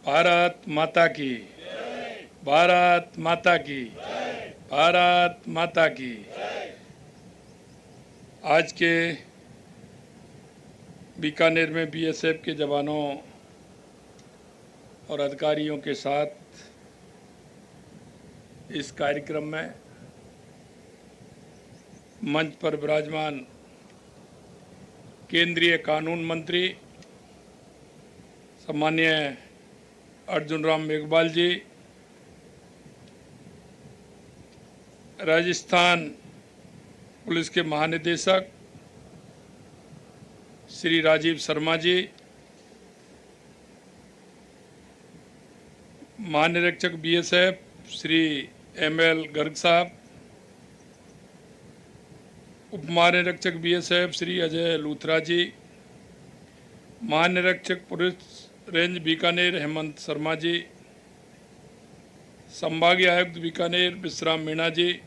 भारत माता की, भारत माता की, भारत माता की। आज के बीकानेर में बीएसएफ के जवानों और अधिकारियों के साथ इस कार्यक्रम में मंच पर विराजमान केंद्रीय कानून मंत्री सम्माननीय अर्जुन राम मेघवाल जी, राजस्थान पुलिस के महानिदेशक श्री राजीव शर्मा जी, महानिरीक्षक बीएसएफ श्री एमएल गर्ग साहब, उप महानिरीक्षक बीएसएफ श्री अजय लूथरा जी, महानिरीक्षक पुलिस रेंज बीकानेर हेमंत शर्मा जी, संभागीय आयुक्त बीकानेर विश्राम मीणा जी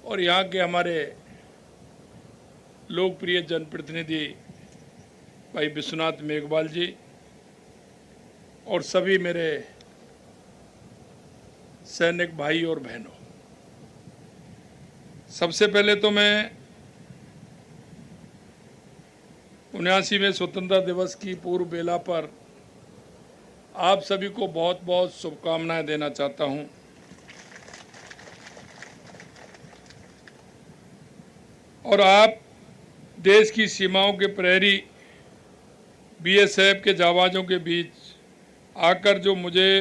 और यहाँ के हमारे लोकप्रिय जनप्रतिनिधि भाई विश्वनाथ मेघवाल जी और सभी मेरे सैनिक भाई और बहनों, सबसे पहले तो मैं 79वें स्वतंत्रता दिवस की पूर्व बेला पर आप सभी को बहुत बहुत शुभकामनाएं देना चाहता हूं। और आप देश की सीमाओं के प्रहरी बीएसएफ के जाबाजों के बीच आकर जो मुझे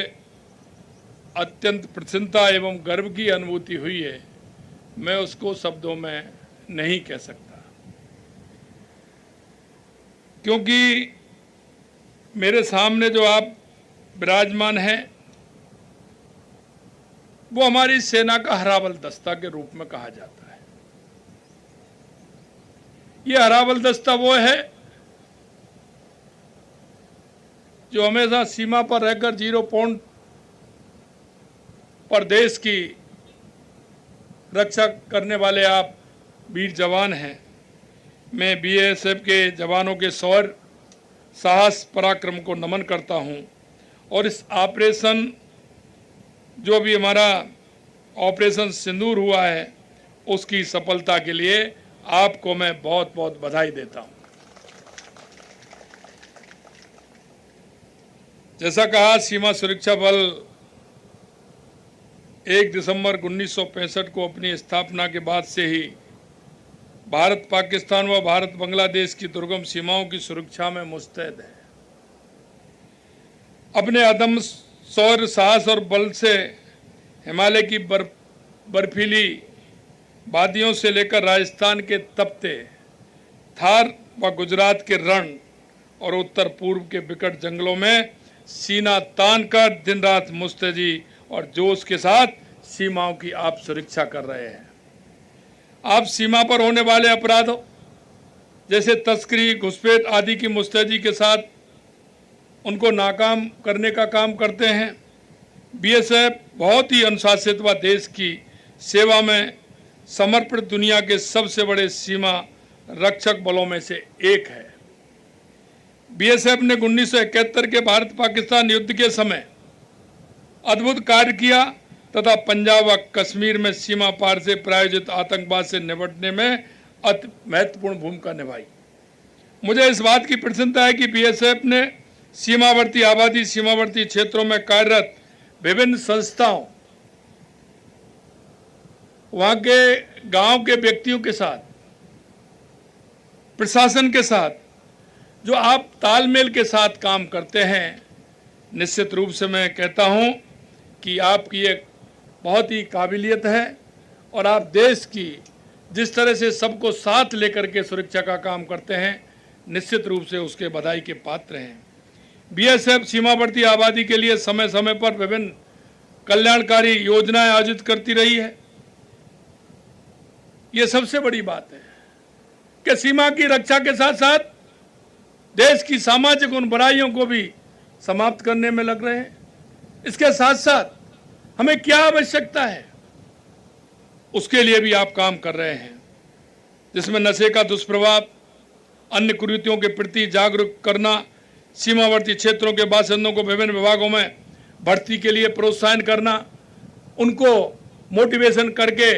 अत्यंत प्रसन्नता एवं गर्व की अनुभूति हुई है, मैं उसको शब्दों में नहीं कह सकता, क्योंकि मेरे सामने जो आप विराजमान है वो हमारी सेना का हराबल दस्ता के रूप में कहा जाता है। ये हराबल दस्ता वो है जो हमेशा सीमा पर रहकर जीरो पॉइंट पर देश की रक्षा करने वाले आप वीर जवान हैं। मैं बीएसएफ के जवानों के शौर्य, साहस, पराक्रम को नमन करता हूं और इस ऑपरेशन जो भी हमारा ऑपरेशन सिंदूर हुआ है उसकी सफलता के लिए आपको मैं बहुत बहुत बधाई देता हूं। जैसा कहा, सीमा सुरक्षा बल 1 दिसंबर 1965 को अपनी स्थापना के बाद से ही भारत पाकिस्तान व भारत बांग्लादेश की दुर्गम सीमाओं की सुरक्षा में मुस्तैद है। अपने अदम्य शौर्य, साहस और बल से हिमालय की बर्फीली वादियों से लेकर राजस्थान के तपते थार व गुजरात के रण और उत्तर पूर्व के विकट जंगलों में सीना तान कर दिन रात मुस्तैदी और जोश के साथ सीमाओं की आप सुरक्षा कर रहे हैं। आप सीमा पर होने वाले अपराधों जैसे तस्करी, घुसपैठ आदि की मुस्तैदी के साथ उनको नाकाम करने का काम करते हैं। बीएसएफ बहुत ही अनुशासित व देश की सेवा में समर्पित दुनिया के सबसे बड़े सीमा रक्षक बलों में से एक है। बीएसएफ ने 1971 के भारत पाकिस्तान युद्ध के समय अद्भुत कार्य किया तथा पंजाब व कश्मीर में सीमा पार से प्रायोजित आतंकवाद से निपटने में अति महत्वपूर्ण भूमिका निभाई। मुझे इस बात की प्रसन्नता है कि बीएसएफ ने सीमावर्ती आबादी, सीमावर्ती क्षेत्रों में कार्यरत विभिन्न संस्थाओं, वहां के गांव के व्यक्तियों के साथ, प्रशासन के साथ जो आप तालमेल के साथ काम करते हैं, निश्चित रूप से मैं कहता हूं कि आपकी एक बहुत ही काबिलियत है और आप देश की जिस तरह से सबको साथ लेकर के सुरक्षा का काम करते हैं, निश्चित रूप से उसके बधाई के पात्र हैं। बीएसएफ सीमावर्ती आबादी के लिए समय समय पर विभिन्न कल्याणकारी योजनाएं आयोजित करती रही है। ये सबसे बड़ी बात है कि सीमा की रक्षा के साथ साथ देश की सामाजिक उन बुराइयों को भी समाप्त करने में लग रहे हैं। इसके साथ साथ हमें क्या आवश्यकता है उसके लिए भी आप काम कर रहे हैं, जिसमें नशे का दुष्प्रभाव, अन्य कुरीतियों के प्रति जागरूक करना, सीमावर्ती क्षेत्रों के बासिंदों को विभिन्न विभागों में भर्ती के लिए प्रोत्साहन करना, उनको मोटिवेशन करके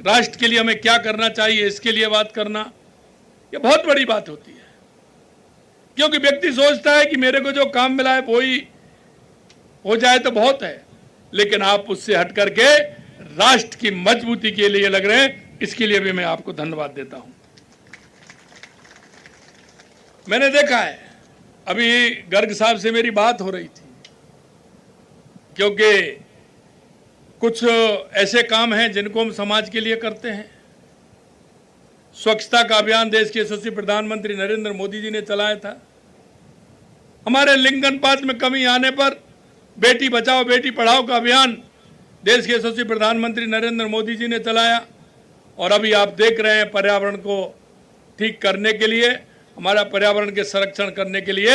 राष्ट्र के लिए हमें क्या करना चाहिए इसके लिए बात करना, ये बहुत बड़ी बात होती है। क्योंकि व्यक्ति सोचता है कि मेरे को जो काम मिला है वो ही हो जाए तो बहुत है, लेकिन आप उससे हट करके राष्ट्र की मजबूती के लिए लग रहे हैं, इसके लिए भी मैं आपको धन्यवाद देता हूं। मैंने देखा है, अभी गर्ग साहब से मेरी बात हो रही थी, क्योंकि कुछ ऐसे काम हैं जिनको हम समाज के लिए करते हैं। स्वच्छता का अभियान देश के यशस्वी प्रधानमंत्री नरेंद्र मोदी जी ने चलाया था। हमारे लिंग अनुपात में कमी आने पर बेटी बचाओ बेटी पढ़ाओ का अभियान देश के यशस्वी प्रधानमंत्री नरेंद्र मोदी जी ने चलाया। और अभी आप देख रहे हैं, पर्यावरण को ठीक करने के लिए, हमारा पर्यावरण के संरक्षण करने के लिए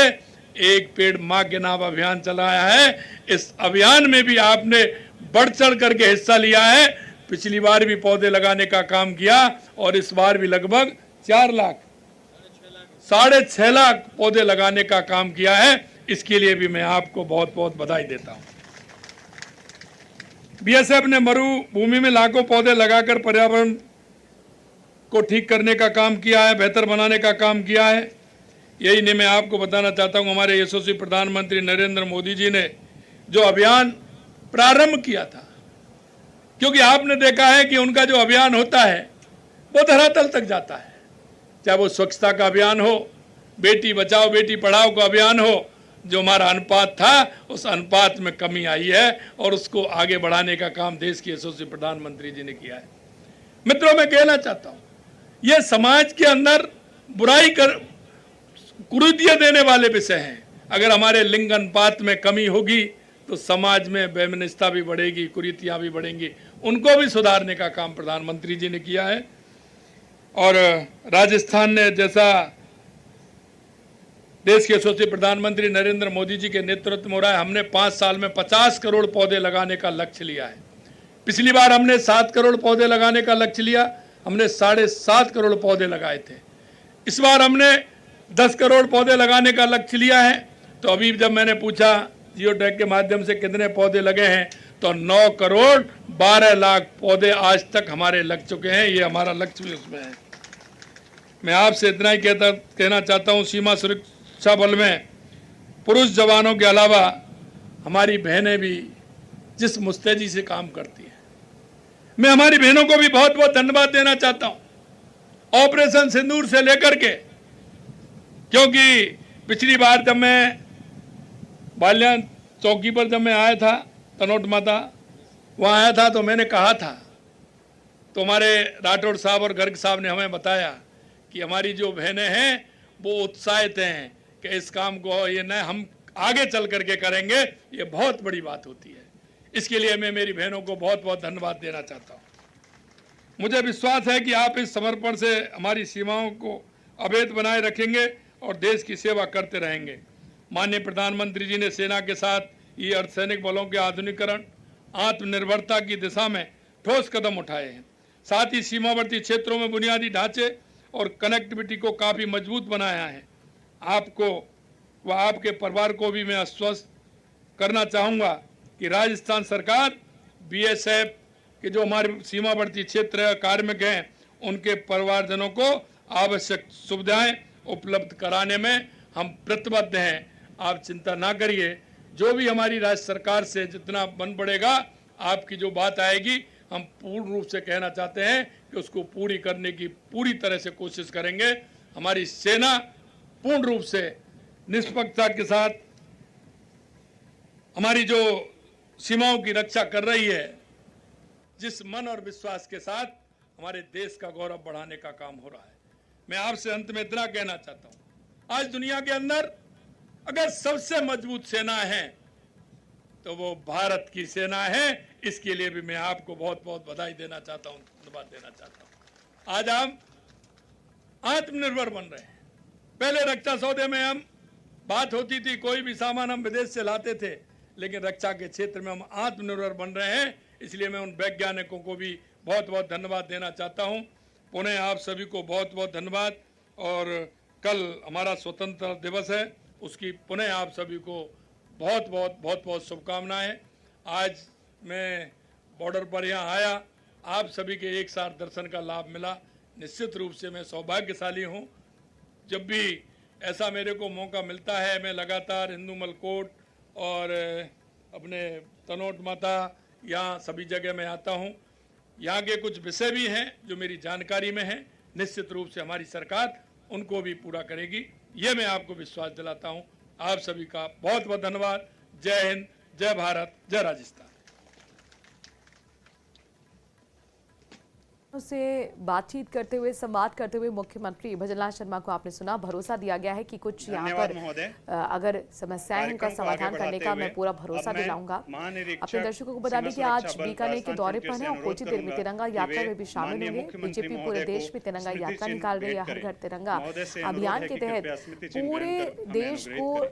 एक पेड़ मां के नाम अभियान चलाया है। इस अभियान में भी आपने बढ़ चढ़ करके हिस्सा लिया है। पिछली बार भी पौधे लगाने का काम किया और इस बार भी लगभग 4 लाख 6.5 लाख पौधे लगाने का काम किया है। इसके लिए भी मैं आपको बहुत बहुत बधाई देता हूं। बीएसएफ ने मरुभूमि में लाखों पौधे लगाकर पर्यावरण को ठीक करने का काम किया है, बेहतर बनाने का काम किया है। यही नहीं, मैं आपको बताना चाहता हूं, हमारे यशस्वी प्रधानमंत्री नरेंद्र मोदी जी ने जो अभियान प्रारंभ किया था, क्योंकि आपने देखा है कि उनका जो अभियान होता है वो धरातल तक जाता है। चाहे वो स्वच्छता का अभियान हो, बेटी बचाओ बेटी पढ़ाओ का अभियान हो, जो हमारा अनुपात था उस अनुपात में कमी आई है और उसको आगे बढ़ाने का काम देश के यशस्वी प्रधानमंत्री जी ने किया है। मित्रों, मैं कहना चाहता हूं, ये समाज के अंदर बुराई कर कुरीतियां देने वाले विषय हैं। अगर हमारे लिंग अनुपात में कमी होगी तो समाज में वैमनस्यता भी बढ़ेगी, कुरीतियां भी बढ़ेंगी। उनको भी सुधारने का काम प्रधानमंत्री जी ने किया है। और राजस्थान ने, जैसा देश के यशस्वी प्रधानमंत्री नरेंद्र मोदी जी के नेतृत्व में हो रहा है, हमने 5 साल में 50 करोड़ पौधे लगाने का लक्ष्य लिया है। पिछली बार हमने 7 करोड़ पौधे लगाने का लक्ष्य लिया, हमने 7.5 करोड़ पौधे लगाए थे। इस बार हमने 10 करोड़ पौधे लगाने का लक्ष्य लिया है। तो अभी जब मैंने पूछा जियो टैग के माध्यम से कितने पौधे लगे हैं, तो 9 करोड़ 12 लाख पौधे आज तक हमारे लग चुके हैं। ये हमारा लक्ष्य भी उसमें है। मैं आपसे इतना ही कहना चाहता हूँ, सीमा सुरक्षा बल में पुरुष जवानों के अलावा हमारी बहनें भी जिस मुस्तैदी से काम करती हैं, मैं हमारी बहनों को भी बहुत बहुत धन्यवाद देना चाहता हूँ। ऑपरेशन सिंदूर से लेकर के, क्योंकि पिछली बार जब मैं बाल्यान चौकी पर जब मैं आया था, तनोट माता वहाँ आया था, तो मैंने कहा था, तो हमारे राठौड़ साहब और गर्ग साहब ने हमें बताया कि हमारी जो बहनें हैं वो उत्साहित हैं कि इस काम को ये न हम आगे चल करके करेंगे। ये बहुत बड़ी बात होती है। इसके लिए मैं मेरी बहनों को बहुत बहुत धन्यवाद देना चाहता हूँ। मुझे विश्वास है कि आप इस समर्पण से हमारी सीमाओं को अभेद बनाए रखेंगे और देश की सेवा करते रहेंगे। माननीय प्रधानमंत्री जी ने सेना के साथ ये अर्धसैनिक बलों के आधुनिकीकरण, आत्मनिर्भरता की दिशा में ठोस कदम उठाए हैं। साथ ही सीमावर्ती क्षेत्रों में बुनियादी ढांचे और कनेक्टिविटी को काफ़ी मजबूत बनाया है। आपको व आपके परिवार को भी मैं आश्वस्त करना चाहूँगा कि राजस्थान सरकार बीएसएफ के जो हमारे सीमावर्ती क्षेत्र कार्मिक हैं, उनके परिवारजनों को आवश्यक सुविधाएं उपलब्ध कराने में हम प्रतिबद्ध हैं। आप चिंता ना करिए, जो भी हमारी राज्य सरकार से जितना बन पड़ेगा, आपकी जो बात आएगी, हम पूर्ण रूप से कहना चाहते हैं कि उसको पूरी करने की पूरी तरह से कोशिश करेंगे। हमारी सेना पूर्ण रूप से निष्पक्षता के साथ हमारी जो सीमाओं की रक्षा कर रही है, जिस मन और विश्वास के साथ हमारे देश का गौरव बढ़ाने का काम हो रहा है। मैं आपसे अंत में इतना कहना चाहता हूं, आज दुनिया के अंदर अगर सबसे मजबूत सेना है तो वो भारत की सेना है। इसके लिए भी मैं आपको बहुत बहुत बधाई देना चाहता हूं, धन्यवाद देना चाहता हूं। आज हम आत्मनिर्भर बन रहे हैं। पहले रक्षा सौदे में हम बात होती थी, कोई भी सामान हम विदेश से लाते थे, लेकिन रक्षा के क्षेत्र में हम आत्मनिर्भर बन रहे हैं। इसलिए मैं उन वैज्ञानिकों को भी बहुत बहुत धन्यवाद देना चाहता हूं। पुनः आप सभी को बहुत बहुत धन्यवाद। और कल हमारा स्वतंत्रता दिवस है, उसकी पुनः आप सभी को बहुत बहुत शुभकामनाएं। आज मैं बॉर्डर पर यहाँ आया, आप सभी के एक साथ दर्शन का लाभ मिला। निश्चित रूप से मैं सौभाग्यशाली हूँ। जब भी ऐसा मेरे को मौका मिलता है, मैं लगातार हिंदूमल कोट और अपने तनोट माता यहाँ सभी जगह मैं आता हूँ। यहाँ के कुछ विषय भी हैं जो मेरी जानकारी में हैं। निश्चित रूप से हमारी सरकार उनको भी पूरा करेगी, ये मैं आपको विश्वास दिलाता हूँ। आप सभी का बहुत बहुत धन्यवाद। जय हिंद, जय भारत, जय राजस्थान। से बातचीत करते हुए, संवाद करते हुए मुख्यमंत्री भजनलाल शर्मा को आपने सुना। भरोसा दिया गया है कि कुछ यहाँ पर अगर समस्याएं उनका समाधान करने का मैं पूरा भरोसा दिलाऊंगा। अपने दर्शकों को बता दें कि आज बीकानेर के दौरे पर हैं और कुछ ही देर में तिरंगा यात्रा में भी शामिल होंगे। बीजेपी पूरे देश में तिरंगा यात्रा निकाल रही है। हर घर तिरंगा अभियान के तहत पूरे देश को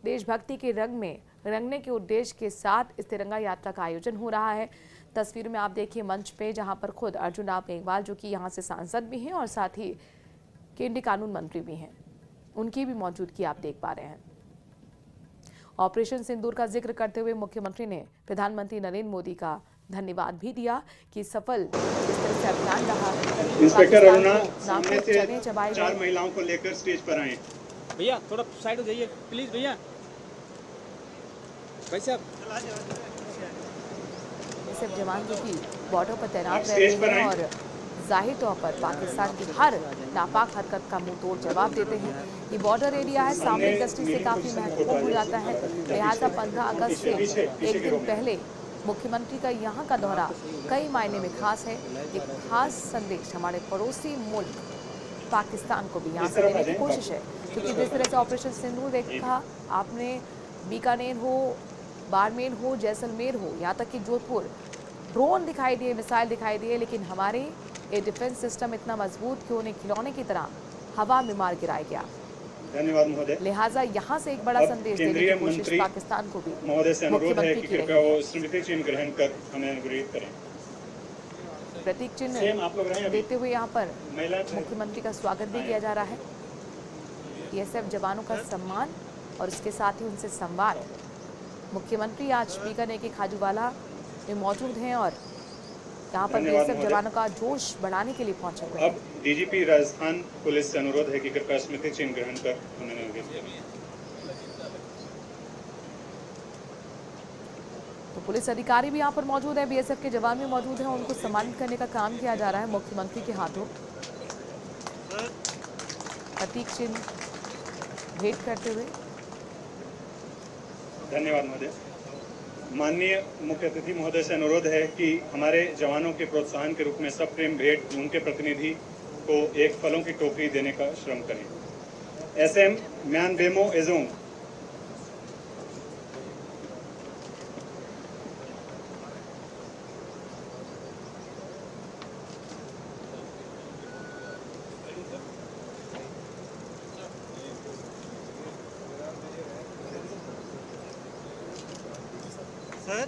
देशभक्ति के रंग में रंगने के उद्देश्य के साथ इस तिरंगा यात्रा का आयोजन हो रहा है। तस्वीर में आप देखिए मंच पे, जहां पर खुद अर्जुन राम मेघवाल जो कि यहां से सांसद भी हैं और साथ ही केंद्रीय कानून मंत्री भी हैं, उनकी भी मौजूदगी आप देख पा रहे हैं। ऑपरेशन सिंदूर का जिक्र करते हुए मुख्यमंत्री ने प्रधानमंत्री नरेंद्र मोदी का धन्यवाद भी दिया कि सफल इस तरह से अभियान रहा। इंस्पेक्टर अरुणा सामने से 4 महिलाओं को लेकर स्टेज पर आए। भैया थोड़ा साइड हो जाइए प्लीज। भैया भाई साहब, सिर्फ जवान जो कि बॉर्डर पर तैनात रहते हैं और जाहिर तौर पर पाकिस्तान की हर नापाक हरकत का मुंह तोड़ जवाब देते हैं। ये बॉर्डर एरिया है, सामने इंडस्ट्री से काफी महत्वपूर्ण हो जाता है। लिहाजा 15 अगस्त से एक दिन पहले मुख्यमंत्री का यहाँ का दौरा कई मायने में खास है। एक खास संदेश हमारे पड़ोसी मुल्क पाकिस्तान को भी यहाँ से देने की कोशिश है, क्योंकि जिस तरह से ऑपरेशन सिंदूर देखा आपने, बीकानेर हो, बाड़मेर हो, जैसलमेर हो, यहाँ तक कि जोधपुर, ड्रोन दिखाई दिए, मिसाइल दिखाई दिए, लेकिन हमारे ये डिफेंस सिस्टम इतना मजबूत कि उन्हें खिलौने की तरह हवा में मार गिराया गया। धन्यवाद महोदय। लिहाजा यहाँ से एक बड़ा संदेश देने की कोशिश पाकिस्तान को भी महोदय से अनुरोध है कि कृपया वो स्मृति चिन्ह ग्रहण कर हमें अनुग्रहित करें। प्रतीक चिन्ह देते हुए यहाँ पर मुख्यमंत्री का स्वागत भी किया जा रहा है। बीएसएफ जवानों का सम्मान और इसके साथ ही उनसे संवाद। मुख्यमंत्री आज बीकानेर के खाजूवाला में मौजूद हैं और यहाँ पर बीएसएफ जवानों का जोश बढ़ाने के लिए पहुंचे हुए हैं। अब डीजीपी राजस्थान पुलिस से अनुरोध है कि कृपया स्मृति चिन्ह ग्रहण कर हमें अनुग्रहित करें। तो पुलिस अधिकारी भी यहाँ पर मौजूद है, बीएसएफ के जवान भी मौजूद हैं, उनको सम्मानित करने का काम किया जा रहा है मुख्यमंत्री के हाथों। प्रतीक चिन्ह भेंट करते हुए। धन्यवाद महोदय। माननीय मुख्य अतिथि महोदय से अनुरोध है कि हमारे जवानों के प्रोत्साहन के रूप में सब प्रेम भेंट उनके प्रतिनिधि को एक फलों की टोकरी देने का श्रम करें। एसएम म्यान बेमो एजोंग। सर